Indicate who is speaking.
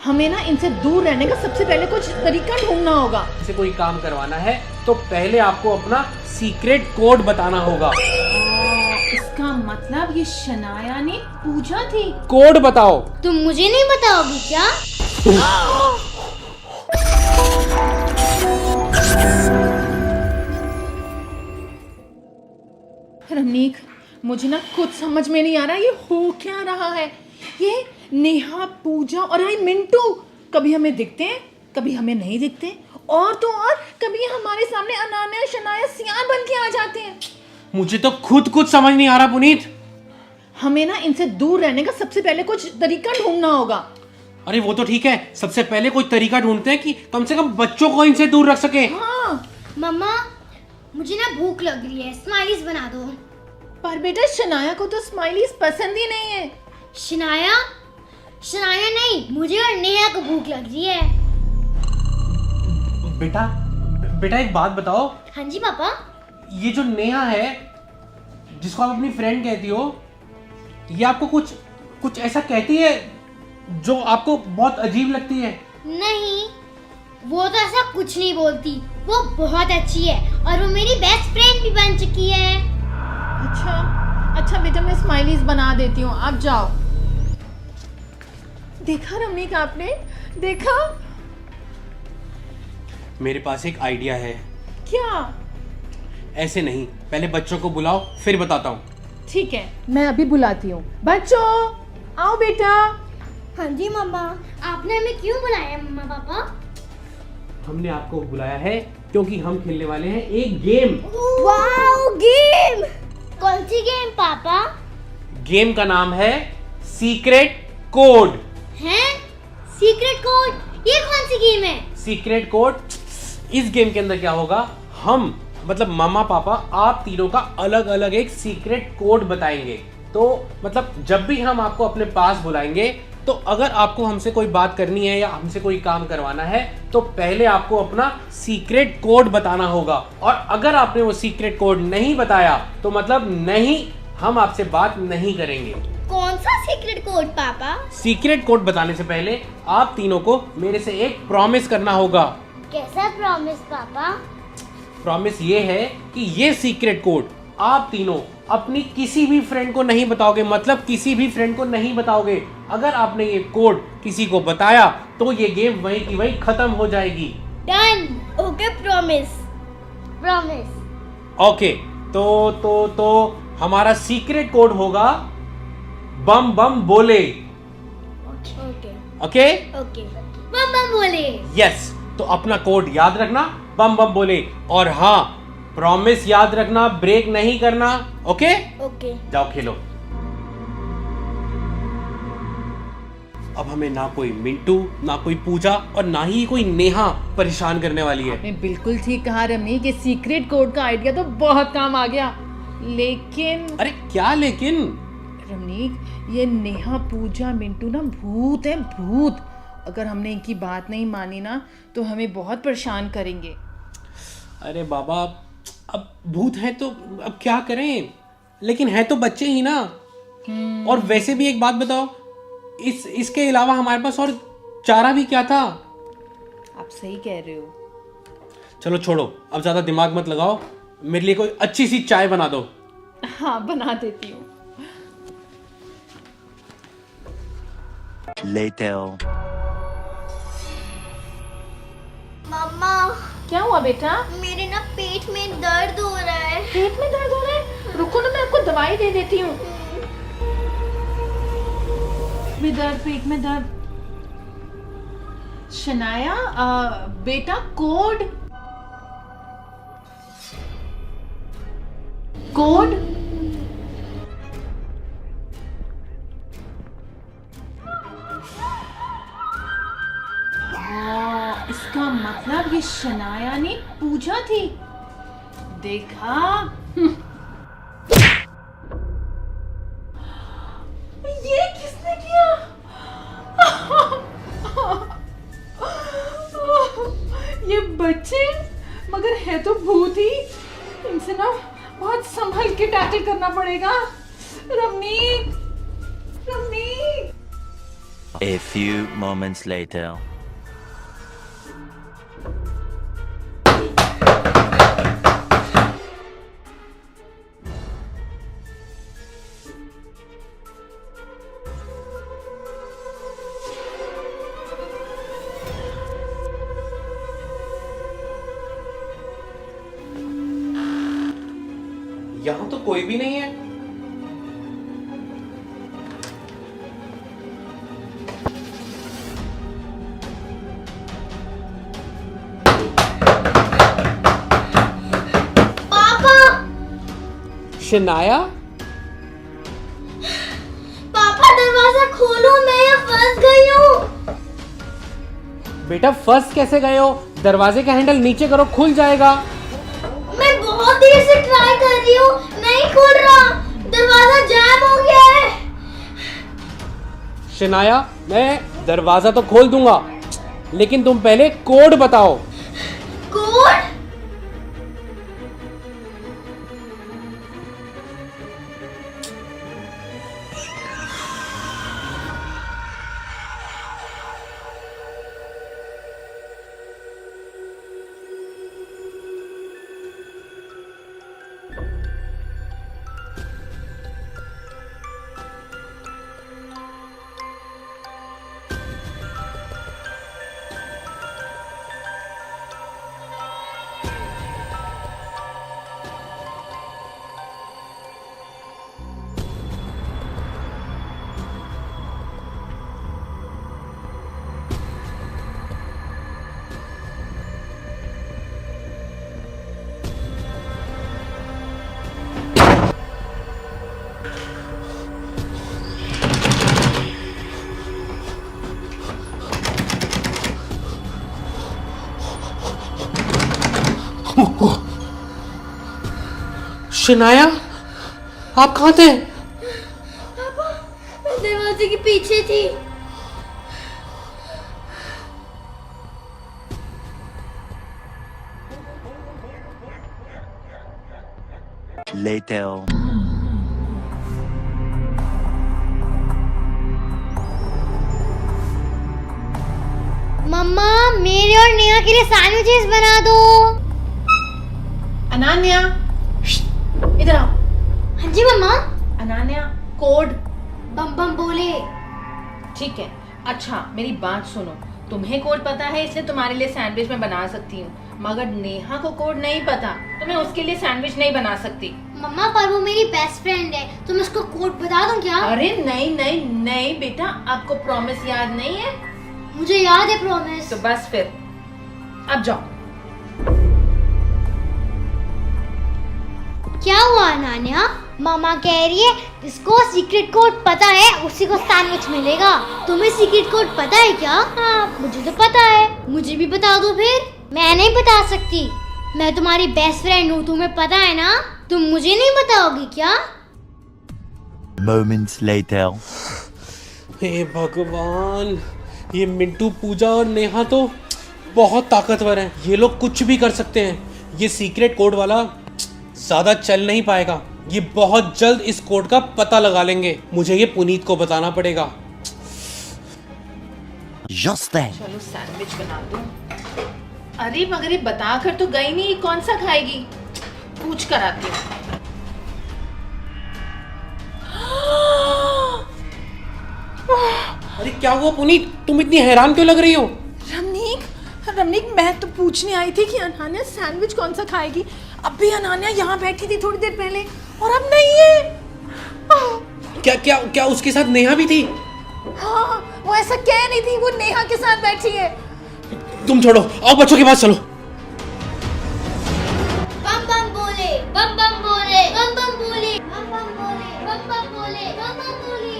Speaker 1: हमें ना इनसे दूर रहने का सबसे पहले कुछ तरीका ढूंढना होगा।
Speaker 2: से कोई काम करवाना है तो पहले आपको अपना सीक्रेट कोड बताना होगा।
Speaker 1: इसका मतलब ये शनाया ने पूछा थी।
Speaker 2: कोड बताओ।
Speaker 3: तुम मुझे नहीं बताओगी क्या?
Speaker 1: रमनीक, मुझे ना कुछ समझ में नहीं आ रहा ये हो क्या रहा है। ये नेहा, पूजा और आई मिंटू कभी हमें दिखते हैं, कभी हमें नहीं दिखते, और तो और कभी हमारे सामने अनान्या, शनाया, सियान बन के आ जाते हैं।
Speaker 2: मुझे तो खुद कुछ समझ नहीं आ रहा पुनीत।
Speaker 1: हमें ना इनसे दूर रहने का सबसे पहले कुछ तरीका ढूंढना होगा।
Speaker 2: अरे वो तो ठीक है, सबसे पहले कोई तरीका ढूंढते हैं कि कम से कम बच्चों को इनसे दूर रख सके।
Speaker 1: हाँ,
Speaker 3: मम्मा, मुझे ना भूख लग रही है, स्माइलीज बना दो।
Speaker 1: पर बेटा शनाया को तो स्माइलीज पसंद ही नहीं है।
Speaker 3: शनाया नहीं, मुझे और नेहा को भूख लग रही है।
Speaker 2: बेटा एक बात बताओ,
Speaker 3: हाँ जी पापा।
Speaker 2: ये जो नेहा है जिसको आप अपनी फ्रेंड कहती हो, ये आपको कुछ ऐसा कहती है जो आपको बहुत अजीब लगती है?
Speaker 3: नहीं, वो तो ऐसा कुछ नहीं बोलती, वो बहुत अच्छी है और वो मेरी बेस्ट फ्रेंड भी बन चुकी है।
Speaker 1: अच्छा बेटा, मैं स्माइलीज बना देती हूँ, आप जाओ। देखा रमनीक, आपने देखा?
Speaker 2: मेरे पास एक आइडिया है।
Speaker 1: क्या?
Speaker 2: ऐसे नहीं, पहले बच्चों को बुलाओ फिर बताता हूँ।
Speaker 1: ठीक है, मैं अभी बुलाती हूँ। बच्चों आओ बेटा।
Speaker 3: हाँ जी मम्मा। आपने हमें क्यों बुलाया मम्मा पापा?
Speaker 2: हमने आपको बुलाया है क्योंकि हम खेलने वाले हैं एक गेम।
Speaker 3: Wow, game! कौन सी गेम पापा?
Speaker 2: गेम का नाम है सीक्रेट कोड।
Speaker 3: हैं? Secret code? ये कौन सी गेम है?
Speaker 2: सीक्रेट कोड, इस गेम के अंदर क्या होगा, हम मतलब मामा पापा आप तीनों का अलग अलग एक सीक्रेट कोड बताएंगे। तो मतलब जब भी हम आपको अपने पास बुलाएंगे, तो अगर आपको हमसे कोई बात करनी है या हमसे कोई काम करवाना है तो पहले आपको अपना सीक्रेट कोड बताना होगा, और अगर आपने वो सीक्रेट कोड नहीं बताया तो मतलब नहीं, हम आपसे बात नहीं करेंगे।
Speaker 3: कौन सा सीक्रेट कोड पापा?
Speaker 2: सीक्रेट कोड बताने से पहले आप तीनों को मेरे से एक प्रॉमिस करना होगा।
Speaker 3: कैसा प्रॉमिस पापा?
Speaker 2: प्रॉमिस ये है कि ये सीक्रेट कोड आप तीनों अपनी किसी भी फ्रेंड को नहीं बताओगे, मतलब किसी भी फ्रेंड को नहीं बताओगे। अगर आपने ये कोड किसी को बताया तो ये गेम वहीं की वहीं खत्म हो जाएगी।
Speaker 3: डन। Okay, promise.
Speaker 2: ओके, तो हमारा सीक्रेट कोड होगा बम बम बोले। ओके
Speaker 3: बम बम बोले।
Speaker 2: यस, तो अपना कोड याद रखना, बम बम बोले। और हाँ, प्रॉमिस याद रखना, ब्रेक नहीं करना। ओके, जाओ खेलो। अब हमें ना कोई मिंटू, ना कोई पूजा और ना ही कोई नेहा परेशान करने वाली है।
Speaker 1: आपने बिल्कुल ठीक कहा रमनीक, ये सीक्रेट कोड का आइडिया तो बहुत काम आ गया। लेकिन
Speaker 2: अरे क्या लेकिन?
Speaker 1: रमनीक, ये नेहा, पूजा, मिंटू ना भूत है, भूत। अगर हमने इनकी बात नहीं मानी ना तो हमें बहुत परेशान करेंगे।
Speaker 2: अरे बाबा, अब भूत है तो अब क्या करें, लेकिन है तो बच्चे ही ना। और वैसे भी एक बात बताओ, इसके अलावा हमारे पास और चारा भी क्या था?
Speaker 1: आप सही कह रहे हो।
Speaker 2: चलो छोड़ो, अब ज्यादा दिमाग मत लगाओ, मेरे लिए कोई अच्छी सी चाय बना दो।
Speaker 1: हाँ, बना देती हूँ।
Speaker 4: Later.
Speaker 3: मम्मा,
Speaker 1: क्या हुआ बेटा?
Speaker 3: मेरे ना पेट में दर्द हो रहा है।
Speaker 1: पेट में दर्द हो रहा है? रुको ना, मैं आपको दवाई दे देती हूँ। पेट में दर्द। शनाया, बेटा कोड इसका मतलब ये शनाया ने पूछा थी। देखा? ये किसने किया? ये बच्चे मगर है तो भूत ही। इनसे ना बहुत संभल के टैकल करना पड़ेगा। Ramnik,
Speaker 4: A few moments later.
Speaker 2: यहाँ तो कोई भी नहीं है।
Speaker 3: पापा
Speaker 2: शनाया,
Speaker 3: पापा दरवाजा खोलो, मैं यहाँ फंस गई हूँ।
Speaker 2: बेटा फंस कैसे गए हो? दरवाजे का हैंडल नीचे करो, खुल जाएगा।
Speaker 3: मैं बहुत देर से ट्राई कर रही हूँ, नहीं खुल रहा, दरवाजा जैम हो गया है।
Speaker 2: शनाया, मैं दरवाजा तो खोल दूंगा, लेकिन तुम पहले कोड बताओ।
Speaker 3: कोड?
Speaker 2: शनाया, आप कहाँ थे?
Speaker 3: मैं दरवाजे के पीछे थी।
Speaker 4: Later.
Speaker 3: मम्मा, मेरे और नेहा के लिए सैंडविचेस बना दो।
Speaker 1: अनान्या, इधर आओ।
Speaker 3: हाँ जी मम्मा।
Speaker 1: अनान्या, कोड।
Speaker 3: बम बम बोले।
Speaker 1: ठीक है, अच्छा मेरी बात सुनो, तुम्हें कोड पता है इसलिए तुम्हारे लिए सैंडविच मैं बना सकती हूँ, मगर नेहा को कोड नहीं पता तो मैं उसके लिए सैंडविच नहीं बना सकती।
Speaker 3: मम्मा, पर वो मेरी बेस्ट फ्रेंड है, तो मैं उसको कोड बता दूं क्या?
Speaker 1: अरे नहीं नहीं नहीं बेटा, आपको प्रॉमिस याद नहीं है?
Speaker 3: मुझे याद है प्रॉमिस।
Speaker 1: तो बस फिर अब जाओ।
Speaker 3: क्या हुआ नान्या? मामा कह रही है जिसको सीक्रेट कोड पता है उसी को सैंडविच मिलेगा। तुम्हें सीक्रेट कोड पता है क्या? हाँ, मुझे तो पता है। मुझे भी बता दो फिर। मैं नहीं बता सकती, मैं तुम्हारी बेस्ट फ्रेंड हूँ, तुम्हें पता है ना। तुम मुझे नहीं बताओगी क्या?
Speaker 4: Moments later.
Speaker 2: हे भगवान, ये मिंटू, पूजा और नेहा तो बहुत ताकतवर हैं। ये लोग कुछ भी कर सकते हैं। ये सीक्रेट कोड वाला ज्यादा चल नहीं पाएगा। ये बहुत जल्द इस कोड का पता लगा लेंगे। मुझे ये पुनीत को बताना पड़ेगा।
Speaker 4: Just then.
Speaker 1: चलो सैंडविच बना दूं। अरे मगर ये बता कर तो गई नहीं, कौन सा खाएगी? पूछ कर आती हूँ।
Speaker 2: अरे क्या हुआ पुनीत, तुम इतनी हैरान क्यों लग रही हो?
Speaker 1: रमनीक, मैं तो पूछने आई थी कि अनान्या सैंडविच कौन सा खाएगी। अब भी अनान्या यहाँ बैठी थी थोड़ी देर पहले और अब नहीं है।
Speaker 2: क्या क्या क्या उसके साथ नेहा भी थी?
Speaker 1: हाँ, वो ऐसा कह नहीं थी, वो नेहा के साथ बैठी है।
Speaker 2: तुम छोड़ो, आओ बच्चों के पास चलो।
Speaker 3: बम बम बोले, बम बम बोले, बम बम बोले, बम बम बोले, बम बम बोले, बम बम बोले।